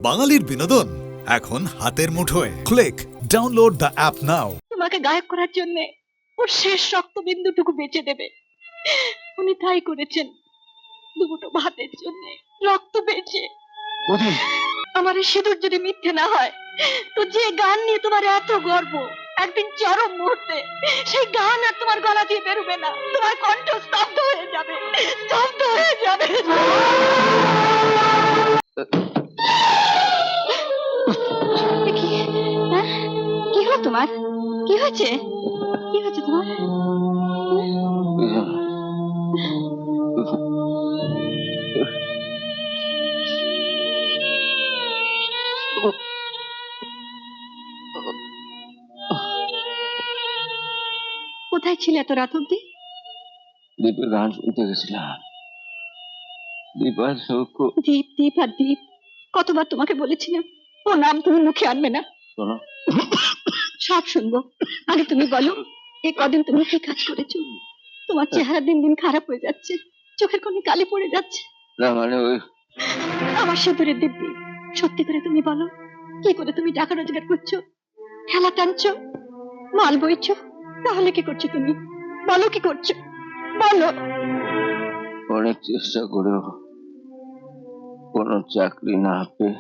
বাঙালির বিনোদন এখন হাতের মুঠোয়। ক্লিক ডাউনলোড দ্য অ্যাপ নাও। তোমাকে গায়ক করার জন্য ওর শেষ রক্তবিন্দুটুকু বেঁচে দেবে। উনি তাই করেছেন, দুটো ভাতের জন্য রক্ত বেঁচে। আমার এই সিঁদুর যদি মিথ্যে না হয়, তো যে গান নিয়ে তোমার এত গর্ব, একদিন চরম মুহূর্তে সেই গান আর তোমার গলা দিয়ে বেরোবে না। তোমার কণ্ঠ স্তব্ধ হয়ে যাবে, স্তব্ধ হয়ে যাবে। কি হলো তোমার? কি হয়েছে? কি হয়েছে তোমার? কোথায় ছিলে এত রাত অব্দি? দীপের গান শুনতে গেছিলাম। দীপ দীপ আর দীপ, কতবার তোমাকে বলেছিলাম ও নাম তুমি মুখে আনবে না। শোনো, সব শুনবো, আগে তুমি বলো এই কদিন তুমি কি কাজ করেছো? তোমার চেহারা দিন দিন খারাপ হয়ে যাচ্ছে, চোখের কোণে কালি পড়ে যাচ্ছে। না মানে ওই আমার সিঁদুরের দিব্যি, সত্যি করে তুমি বলো, কি করে তুমি টাকা রোজগার করছো? ঠেলা টানছো, মাল বইছো, তাহলে কি করছো তুমি? বলো কি করছো, বলো। অনেক চেষ্টা করেও কোনো চাকরি না পেয়ে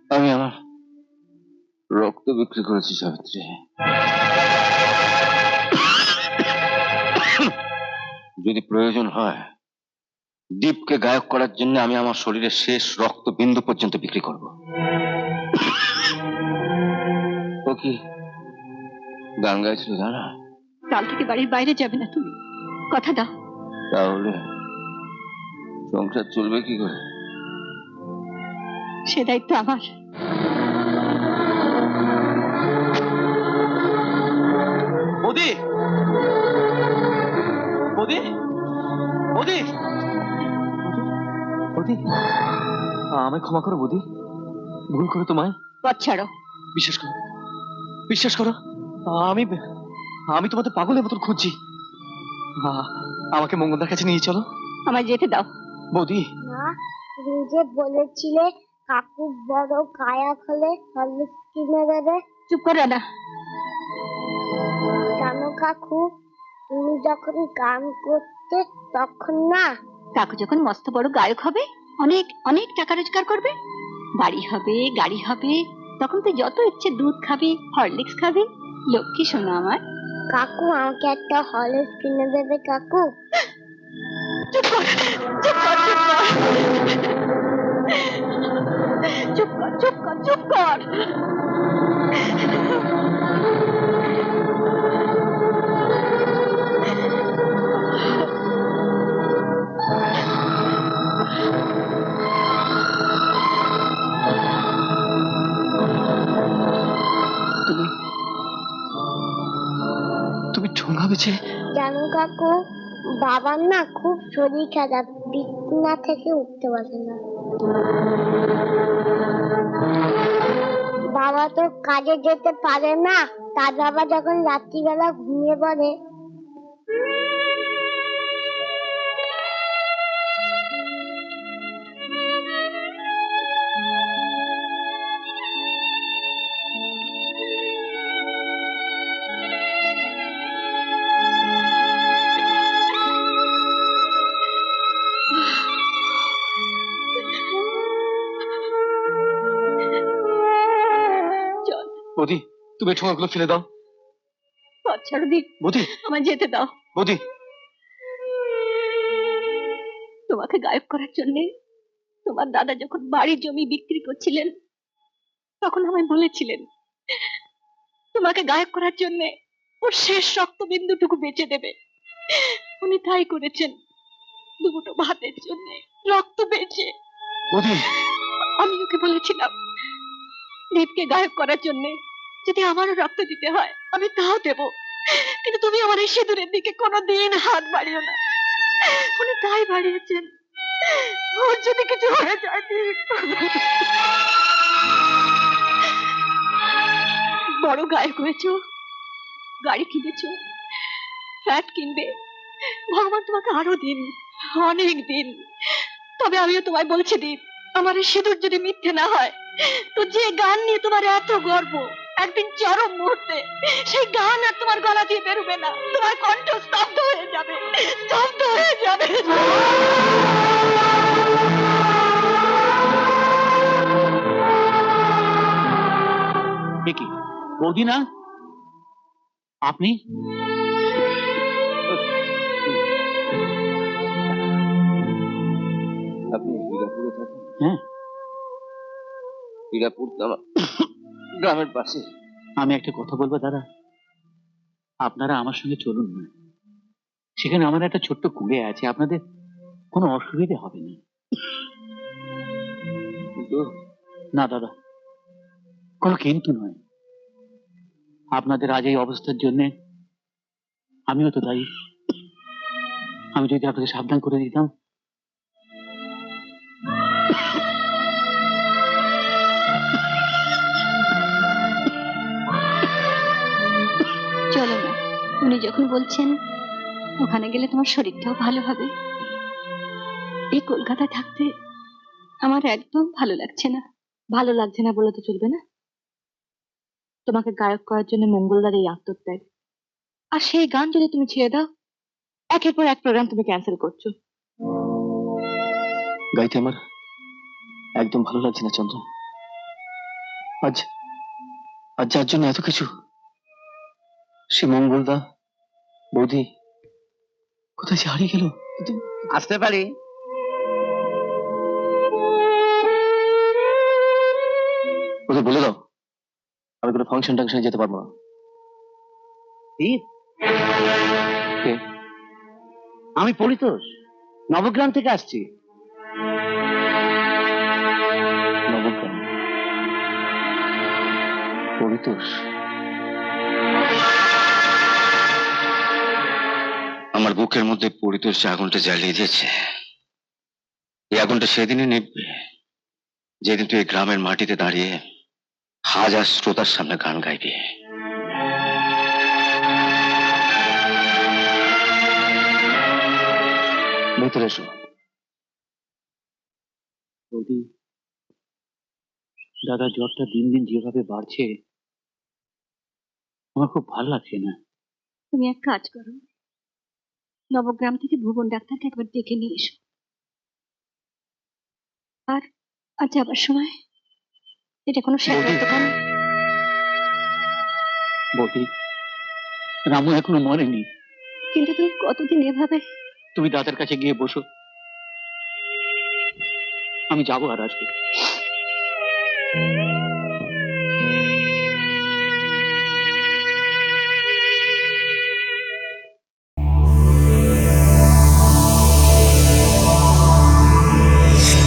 আমি আমার রক্ত বিক্রি করেছি সাবিত্রী। যদি প্রয়োজন হয়, দীপকে গায়ক করার জন্য আমি আমার শরীরের শেষ রক্ত বিন্দু পর্যন্ত বিক্রি করব। ও কি গান গাইছিল জানা? কাল থেকে বাড়ির বাইরে যাবে না তুমি, কথা দাও। তাহলে সংসার চলবে কি করে? সে দায়িত্ব আমার। বৌদি, বৌদি, বৌদি, বৌদি, আমায় ক্ষমা করো বৌদি, ভুল করে তোমায়। পথ ছাড়ো। বিশ্বাস করো, বিশ্বাস করো, আমি আমি তোমাদের পাগলের মতন খুঁজছি। আমাকে মঙ্গলদার কাছে নিয়ে চলো। আমায় যেতে দাও। বৌদি, মা, তুমি যে বলেছিলে কাকু বড় গায়ক হলে হরলিক্স কিনে দেবে। চুপ করো না। জানো কাকু, তুমি যখন গান করতে তখন না, কাকু যখন মস্ত বড় গায়ক হবে, অনেক অনেক টাকা রোজগার করবে, বাড়ি হবে, গাড়ি হবে, তখন তুই যত ইচ্ছে দুধ খাবি, হরলিক্স খাবি। লক্ষ্মী শোনা আমার। কাকু আমাকে একটা হরলিক্স কিনে দেবে কাকু। চুপ কর, চুপ কর, চুপ কর, চুপ কর, চুপ কর, চুপ কর। তুমি তুমি ঠোঙা বেছে। জানো কাকু, বাবার না খুব শরীর খারাপ, বিছানা থেকে উঠতে পারে না। বাবা তো কাজে যেতে পারে না, তার বাবা যখন রাত্রিবেলা ঘুমিয়ে পড়ে, চল, বৌদি, তুমি ঠোঙাগুলো ফেলে দাও। পথ ছাড়ো দীপ, বৌদি, আমায় যেতে দাও। বৌদি, তোমাকে গায়ক করার জন্য তোমার দাদা যখন বাড়ি জমি বিক্রি করছিলেন, তখন আমায় বলেছিলেন তোমাকে গায়ক করার জন্য ওর শেষ রক্তবিন্দুটুকু বেঁচে দেবে। উনি তাই করেছেন, দুটো ভাতের জন্য রক্ত বেঁচে। বৌদি, আমি ওকে বলেছিলাম দীপকে গায়ক করার জন্য যদি আমারও রক্ত দিতে হয় আমি তাও দেব, কিন্তু তুমি আমার এই সিঁদুরের দিকে কোনোদিন হাত বাড়িও না। উনি তাই বাড়িয়েছেন, ওর যদি কিছু হয়ে যায় দীপ। বড় গায়ক হয়েছো, গাড়ি কিনেছো, ফ্ল্যাট কিনবে, ভগবান তোমাকে আরো দিন, অনেক দিন। তবে আমিও তোমায় বলছি দীপ, আমার এই সিঁদুর যদি মিথ্যে না হয়, তো যে গান নিয়ে তোমার এত গর্ব, একদিন চরম মুহূর্তে সেই গান আর তোমার গলা দিয়ে বেরোবে না, তোমার কণ্ঠ স্তব্ধ হয়ে যাবে, স্তব্ধ হয়ে যাবে। এ কি বৌদি না আপনি? আপনি হীরাপুরে থাকেন? হ্যাঁ, হীরাপুর তো আমার গ্রামের পাশে। আমি একটা কথা বলবো দাদা, আপনারা আমার সঙ্গে চলুন না। সেখানে আমার একটা ছোট্ট কুঁড়ে আছে, আপনাদের কোনো অসুবিধে হবে না। কিন্তু না দাদা, কোনো কিন্তু নয়। আপনাদের আজ এই অবস্থার জন্য আমিও তো দায়ী। আমি যদি আপনাকে সাবধান করে দিতাম। চলো না, উনি যখন বলছেন ওখানে গেলে তোমার শরীরটাও ভালো হবে। এই কলকাতায় থাকতে আমার একদম ভালো লাগছে না। ভালো লাগছে না বলে তো চলবে না। তোমাকে গায়ক করার জন্য মঙ্গলবার এই আত্মত্যাগ, আর সেই গান যদি তুমি ছেড়ে দাও, একের পর এক প্রোগ্রাম তুমি ক্যান্সেল করছো। গাইতে আমার একদম ভালো লাগছে না চন্দ্র। আজ আজ যার জন্য এত কিছু, সে মঙ্গলদা বৌদি কোথায় যে হারিয়ে গেল। আসতে পারি? ওদের বলে দাও আমি কোনো ফাংশন টাংশনে যেতে পারবো না। দীপ, কে? আমি পরিতোষ, নবগ্রাম থেকে আসছি। নবগ্রাম? পরিতোষ? আমার বুকের মধ্যে পরিতোষ যে আগুনটা জ্বালিয়ে দিয়েছে, এই আগুনটা সেদিনই নিভবে যেদিন তুই এই গ্রামের মাটিতে দাঁড়িয়ে হাজার শ্রোতার সামনে গান গাইবি। ভেতরে এসো। বৌদি, দাদা জ্বরটা দিন দিন যেভাবে বাড়ছে, আমার খুব ভালো লাগছে না। তুমি এক কাজ করো, নবগ্রাম থেকে ভুবন ডাক্তারকে একবার ডেকে নিয়ে এসো। আর আজ যাবার সময় এটা কোনো শেখার দোকান। বৌদি, রামু এখনো মরেনি। কিন্তু তুমি কতদিন এভাবে? তুমি দাদার কাছে গিয়ে বসো, আমি যাবো আর আসবো।